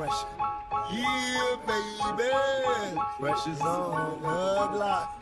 Fresh. Yeah, baby. Fresh is on. Good luck.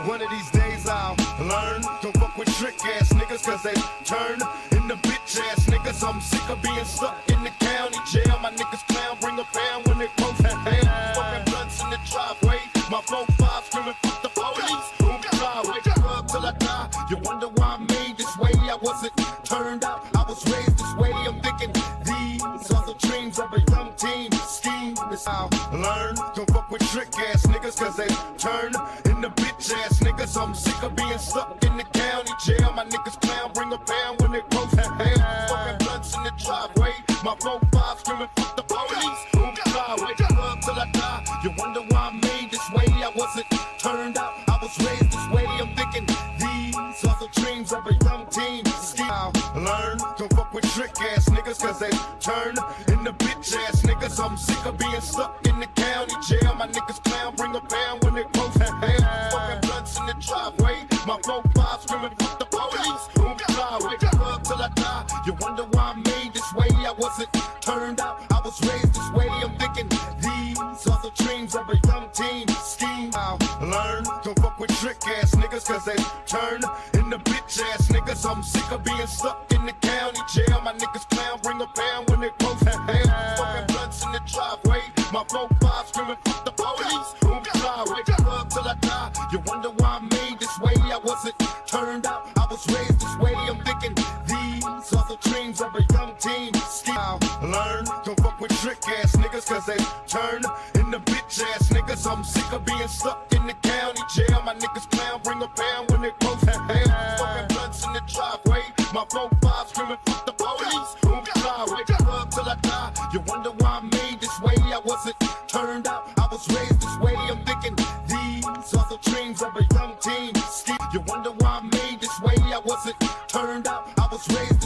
One of these days I'll learn. Don't fuck with trick ass niggas cause they turn into bitch ass niggas. I'm sick of being stuck in the county jail. My niggas clown, bring a pound when they post that bail. Fucking blunts in the driveway. My 4-5 screaming fuck the police. Boom, fly, wake up till I die. You wonder why I made this way. I wasn't turned out, I was raised this way. I'm thinking these are the dreams of a young teen. Scheme is how I learn. Don't fuck with trick ass niggas cause they turn into bitch ass niggas. I'm sick of being stuck in the county jail. My niggas clown, bring a pound when they post that bail. Fucking blunts in the driveway. My 4-5 screaming fuck the police. Boom, fly, wake up till I die. You wonder why I made this way. I wasn't turned out, I was raised this way. I'm thinking these are the dreams of a young teen. Scheme, learn. Don't fuck with trick ass niggas cause they turn into bitch ass niggas. I'm sick of being stuck in the county jail. My niggas clown, bring a pound when they post that bail. Fucking blunts in the driveway. My 4-5 screaming fuck the police. Boom, fly, wake up till I die. You wonder why I made this way. I wasn't turned out, I was raised this way. I'm thinking these are the dreams of a young teen. Scheme, learn. Don't fuck with trick ass niggas cause they turn into bitch ass niggas. I'm sick of being stuck in the county jail. My niggas clown, bring a pound when they post that bail. Fucking blunts in the driveway. My 4-5 screaming fuck the police. Boom, fly, wake up till I die. You wonder why I made this way. I wasn't turned out, I was raised this way. I'm thinking these are the dreams of a young teen. Scheme, learn. Don't fuck with trick ass niggas cause they turn into bitch ass niggas. I'm sick of being stuck in the county jail. My niggas clown, bring a pound when they post that bail. Fucking blunts in the driveway. My 4-5 screaming fuck the police. Boom, fly, wake up till I die. You wonder why I made this way. I wasn't turned out, I was raised this way. I'm thinking these are the dreams of a young teen. Scheme, you wonder why I made this way. I wasn't turned out, I was raised